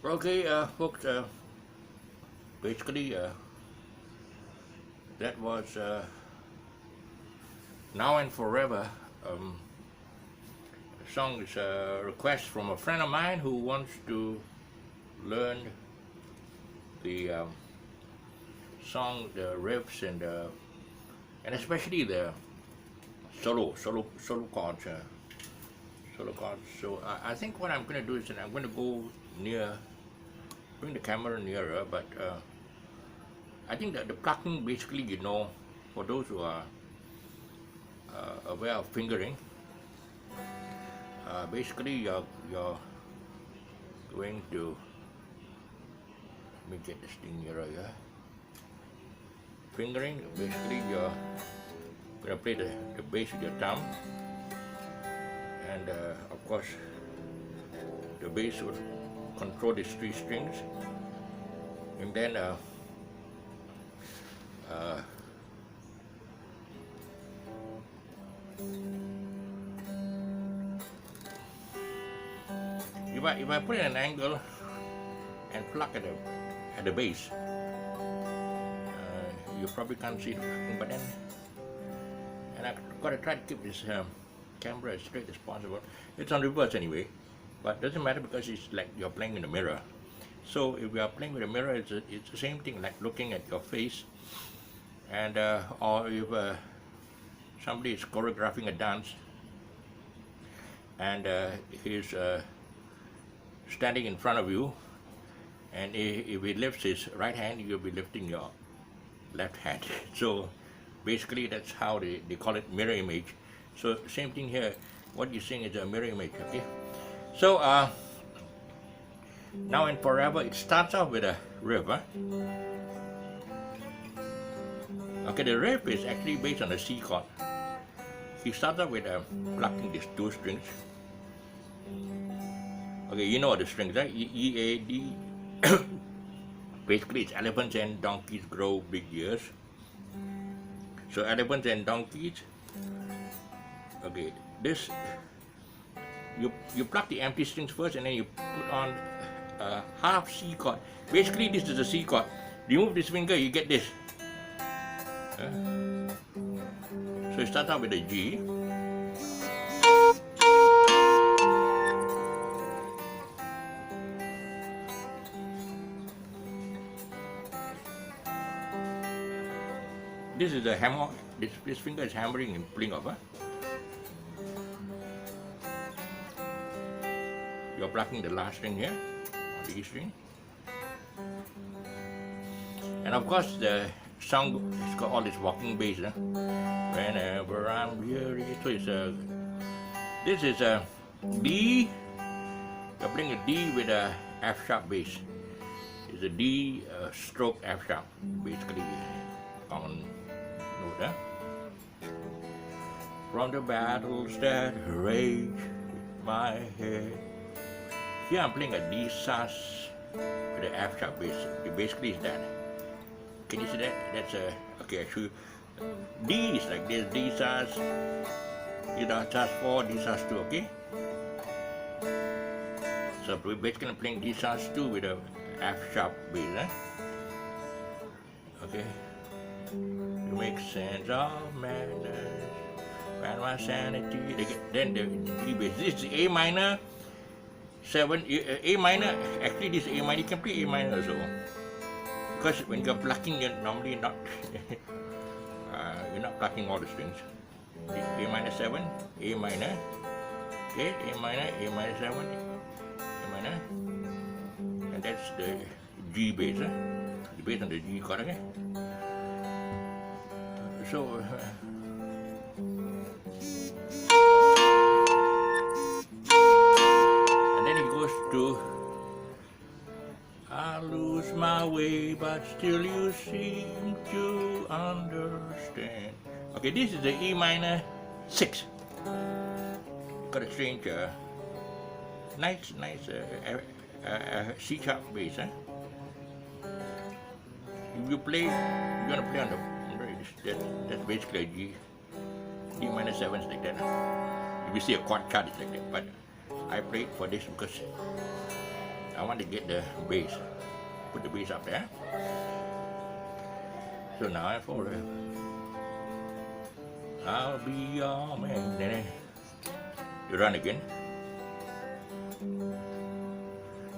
Okay, folks, basically that was Now and Forever. The song is a request from a friend of mine who wants to learn the song, the riffs, and especially the solo chords. Solo chords. So I think what I'm going to do is that I'm going to go near, bring the camera nearer, but I think that the plucking, basically, for those who are aware of fingering, basically you're going to, let me get this thing nearer here. Fingering, basically you're going to play the bass with your thumb, and of course the bass will control these three strings, and then if I put in an angle and pluck at the base, you probably can't see the plucking, but then, and I've got to try to keep this camera as straight as possible. It's on reverse anyway, but doesn't matter because it's like you're playing in a mirror. So if you are playing with a mirror, it's the same thing, like looking at your face, and or if somebody is choreographing a dance and he's standing in front of you, and if he lifts his right hand, you'll be lifting your left hand. So basically that's how they call it mirror image. So same thing here, what you're seeing is a mirror image. Okay, so Now and Forever, it starts off with a riff. Okay, the riff is actually based on a C chord. He starts off with plucking these two strings. Okay, you know the strings, right? E, A, D. Basically, it's elephants and donkeys grow big ears. So elephants and donkeys. Okay, this you pluck the empty strings first, and then you put on a half C chord. Basically, this is a C chord. Remove this finger, you get this. So you start out with a G. This is a hammer. This finger is hammering and pulling off. You're plucking the last string here, on the E string. And of course, the song has got all this walking bass. Whenever I'm weary. So it's this is a D. You're playing a D with a F sharp bass. It's a D stroke F sharp, basically on note. From the battles that rage my head. Here I'm playing a D sus with a F sharp bass. It basically is that. Can you see that? That's a okay. I show you. D is like this, D sus, These are just 4, these are 2, okay? So we're basically playing these are 2 with a F sharp bass, okay? To make sense of madness, find my sanity. Then the G bass. This is A minor 7. A minor. Actually, this A minor. You can play A minor also. Because when you're plucking, you're normally not you're not plucking all the strings. A minor 7, A minor, okay, A minor 7, A minor, and that's the G bass, the bass on the G chord, okay. So and then it goes to I lose my way, but still you seem to understand. Okay, this is the E minor 6. Got a strange, nice C sharp bass. If you play, you're gonna play on the. That's basically a G. D minor 7 is like that. If you see a chord chart, it's like that. But I played for this because I want to get the bass. Put the bass up there. So now I for I'll be your man. Then you run again.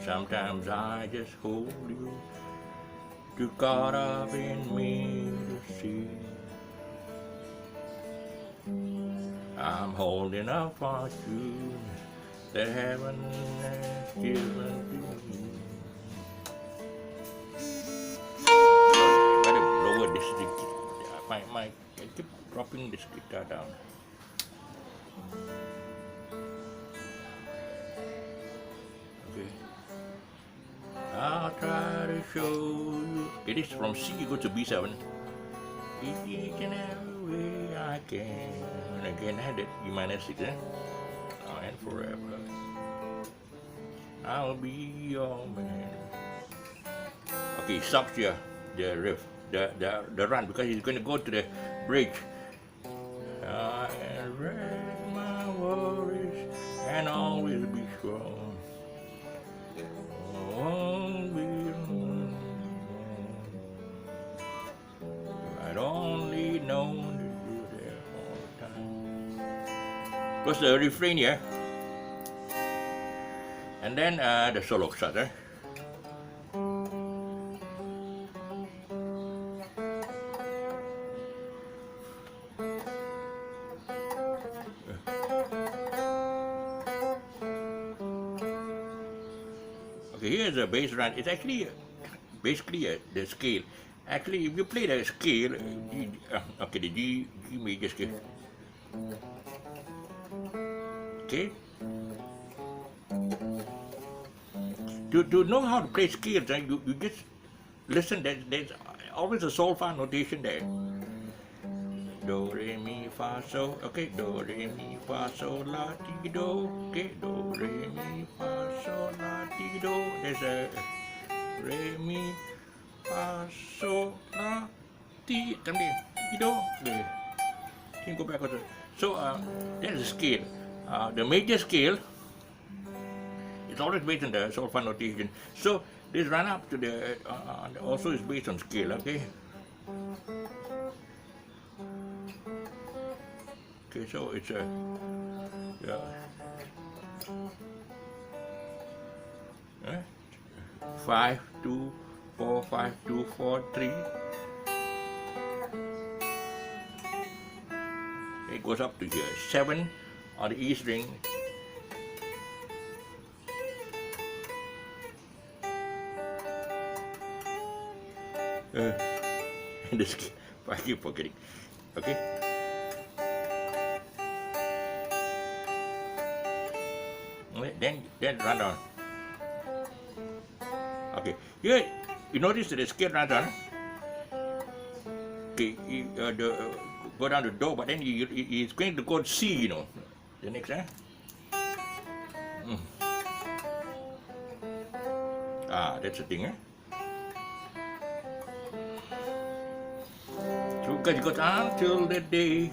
Sometimes I just hold you too caught up in me to see. I'm holding a fortune that heaven has given to me. Better lower this. I keep dropping this guitar down. Okay. I'll try to show you. It is from C, you go to B7. Each and every way I can. And again, I had it E minor 6, now and forever. I'll be your man. Okay, stops here, the riff, the run, because he's going to go to the bridge. I rest my worries and always be strong. I'd only known that you were there all the time. What's the refrain here? And then the solo starts. Okay, here's a bass run. It's actually basically the scale. Actually, if you play the scale, okay, the G major scale. Okay. To know how to play scales, you just listen. There's always a solfa notation there. Do re mi fa so. Okay, do re mi fa so la ti do. Okay, do re mi fa so la ti do. There's a re mi fa so la ti do. Okay, can go back to. So there's a scale. The major scale. It's always based on the solfa notation. So this run up to the also is based on scale. Okay. Okay, so it's a 5 2 4 5 2 4 3. It goes up to here 7 on the E string. This I keep forgetting. Okay. Then run down. Okay. Here you notice that the scale runs down. Okay. Go down to do, but then he's going to go to C. You know. The next, that's the thing, So because it goes until the day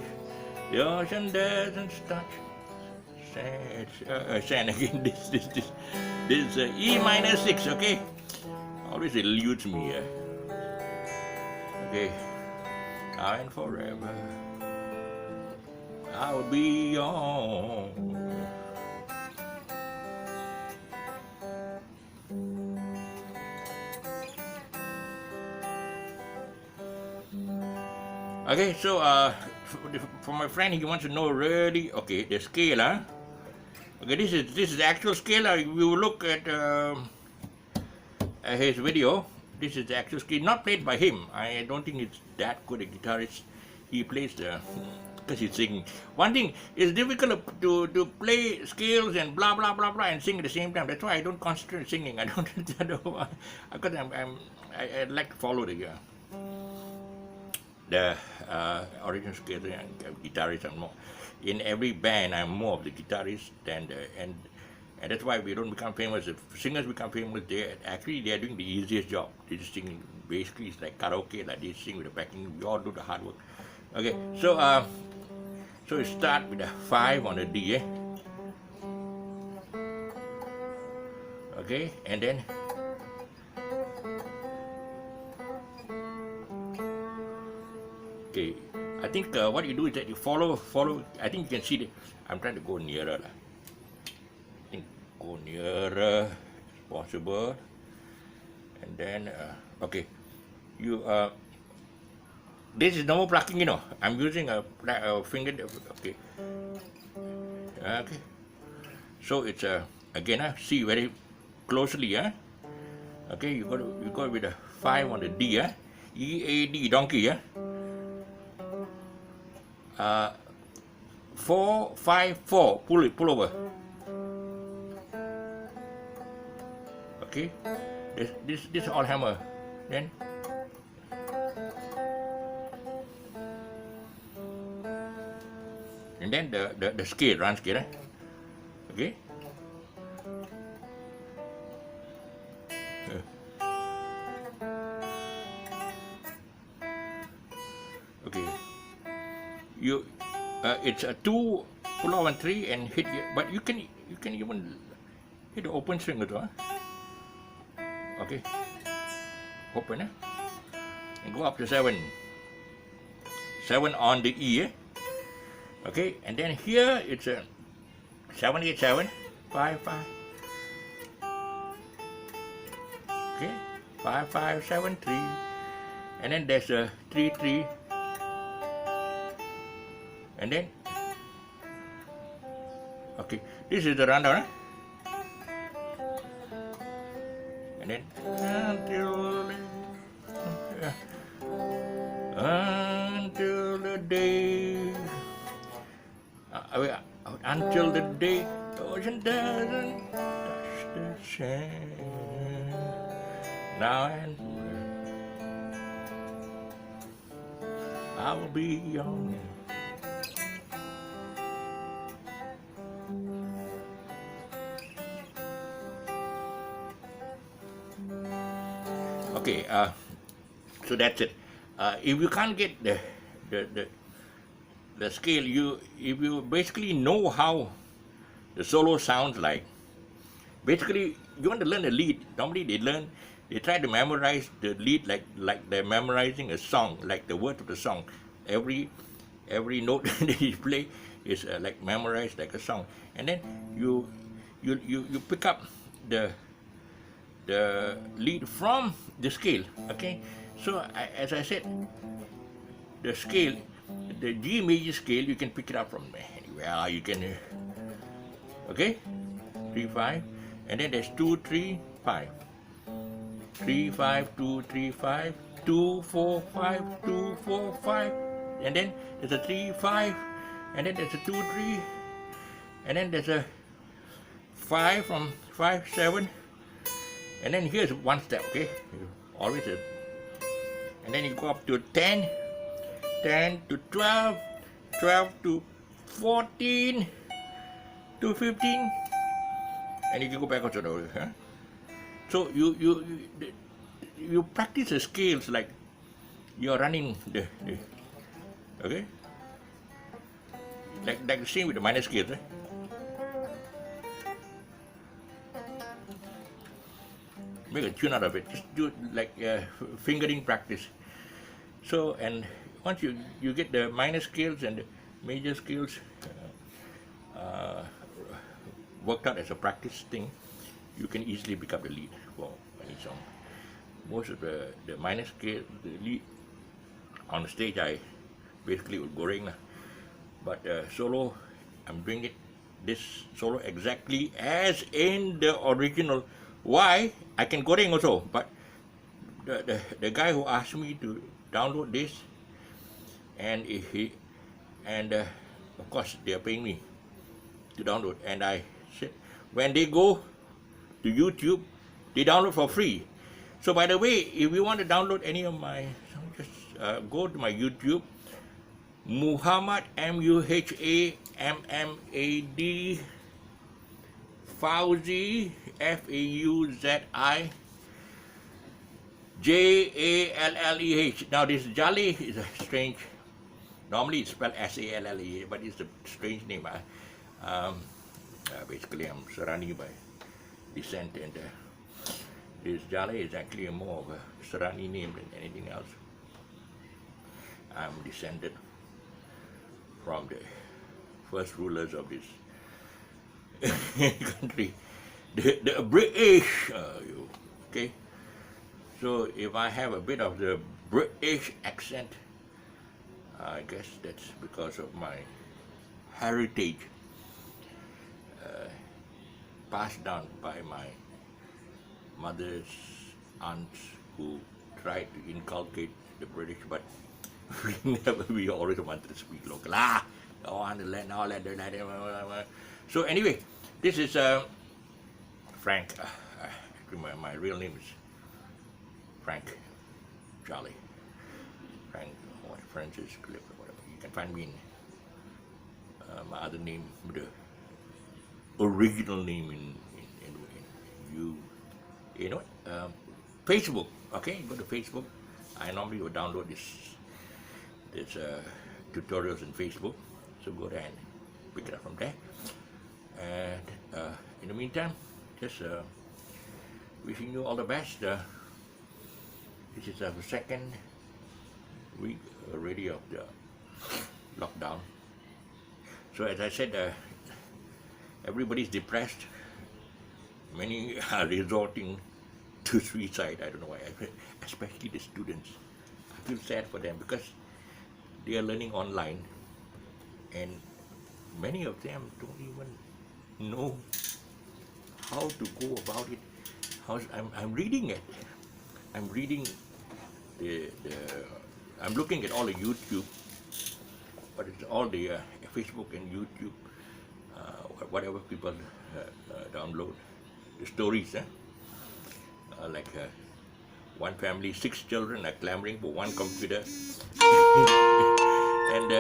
The ocean doesn't touch sand again. This E minor 6, okay? Always eludes me. Okay. Now and forever, I'll be yours. Okay, so for my friend, he wants to know really, okay, the scale, huh? Okay, this is the actual scale. If you look at his video, this is the actual scale, not played by him. I don't think it's that good a guitarist. He plays because he's singing. One thing, it's difficult to play scales and blah blah blah blah and sing at the same time. That's why I don't concentrate on singing. I don't know because I like to follow the original scale and guitarist. I'm more in every band. I'm more of the guitarist than and that's why we don't become famous. If singers become famous, they are doing the easiest job. They just sing. Basically, it's like karaoke. Like they sing with the backing. We all do the hard work. Okay, so we start with a 5 on the D. Okay, and then. Okay, I think what you do is that you follow. I think you can see the. I'm trying to go nearer. I think go nearer as possible, and then okay, you this is no plucking. You know, I'm using a finger. Okay, okay. So it's again see very closely. Okay, you go with a 5 on the D. E A D donkey. 4 5 4. Pull over. Okay. This all hammer. Then. And then the scale, run scale. Okay. Okay. You it's a 2 pull off and 3 and hit, but you can even hit the open string as well. Okay, open and go up to 7 on the E. Okay, and then here it's a 7 8 7 5 5. Okay, 5 5 7 3, and then there's a 3 3. And then, okay, this is the rundown. And then, until the day, until the day the ocean doesn't touch the sand. Now and I will be young. Okay, so that's it. If you can't get the scale, if you basically know how the solo sounds like, basically you want to learn a lead. Normally they try to memorize the lead like they're memorizing a song, like the word of the song. Every note that you play is like memorized like a song, and then you pick up the lead from the scale. Okay, so as I said, the scale, the G major scale, you can pick it up from anywhere. You can okay, 3 5, and then there's 2 3 5, 3 5 2 3 5, 2 4 5 2 4 5, and then there's a 3 5, and then there's a 2 3, and then there's a 5 from 5 7. And then here's one step, okay? Always and then you go up to 10, 10 to 12, 12 to 14, to 15, and you can go back also. Huh? So you practice the scales like you're running the okay? like the same with the minor scales. Make a tune out of it. Just do like fingering practice. So, and once you get the minor scales and the major scales uh, worked out as a practice thing, you can easily pick up the lead for any song. Most of the minor scale, the lead on the stage, I basically would goreng lah. But solo, I'm doing it this solo exactly as in the original. Why? I can goreng also, but the guy who asked me to download this, and of course they are paying me to download, and I said when they go to YouTube, they download for free. So by the way, if you want to download any of my, just go to my YouTube, Muhammad Muhammad Fauzi Fauzi Jalleh. Now this Jalleh is a strange. Normally it's spelled Salleh, but it's a strange name. Basically, I'm Serani by descent, and this Jalleh is actually more of a Serani name than anything else. I'm descended from the first rulers of this country, the British. Okay, so if I have a bit of the British accent, I guess that's because of my heritage passed down by my mother's aunts who tried to inculcate the British, but we always wanted to speak local. So anyway, this is Frank. My real name is Frank Charlie. Frank or Francis Philip or whatever. You can find me in my other name, the original name in Facebook. Okay, go to Facebook. I normally would download this tutorials in Facebook, so go there and pick it up from there. And in the meantime, just wishing you all the best. This is the second week already of the lockdown. So as I said, everybody's depressed. Many are resorting to suicide. I don't know why, especially the students. I feel sad for them because they are learning online, and many of them don't even know how to go about it. I'm reading it. I'm reading I'm looking at all the YouTube, but it's all the Facebook and YouTube, whatever people download, the stories. Like one family, 6 children are clamoring for one computer, and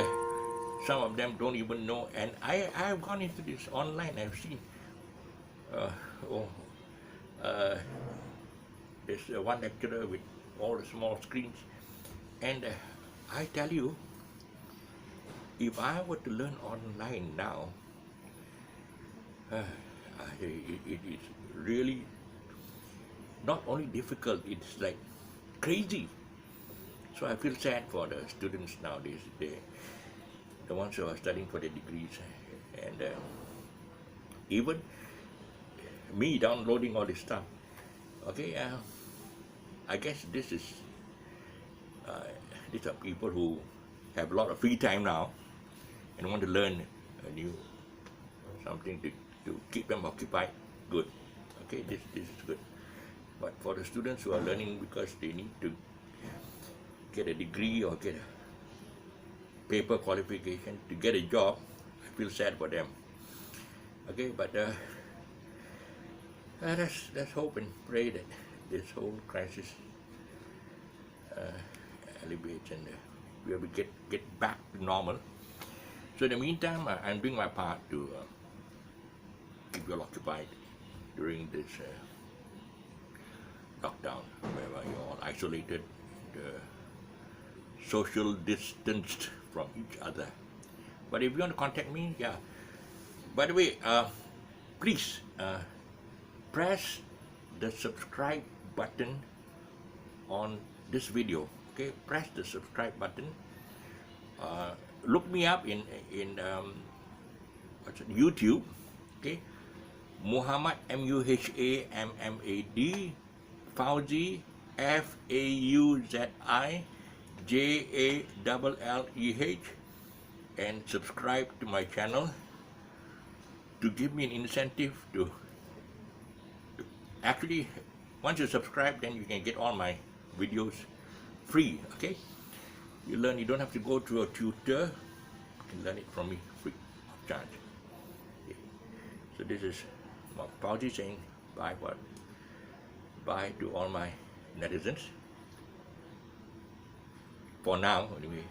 some of them don't even know. And I've gone into this online. I've seen. There's one lecturer with all the small screens, and I tell you, if I were to learn online now, it is really not only difficult, it's like crazy. So I feel sad for the students nowadays, the ones who are studying for their degrees, and even me downloading all this stuff. Okay, I guess this is these are people who have a lot of free time now and want to learn a new something to keep them occupied. Good. Okay, this is good. But for the students who are learning because they need to get a degree or get a paper qualification to get a job, I feel sad for them. Okay, but let's hope and pray that this whole crisis alleviates and we will get back to normal. So in the meantime, I'm doing my part to keep you all occupied during this lockdown, where you're all isolated, social distanced from each other. But if you want to contact me, yeah. By the way, please press the subscribe button on this video. Okay, press the subscribe button. Look me up in YouTube. Okay, Muhammad Muhammad Fauzi Fauzi Jalleh, and subscribe to my channel to give me an incentive to actually, once you subscribe, then you can get all my videos free. Okay, you learn, you don't have to go to a tutor, you can learn it from me free of charge. Okay. So this is Fauzi saying bye. Bye to all my netizens for now anyway.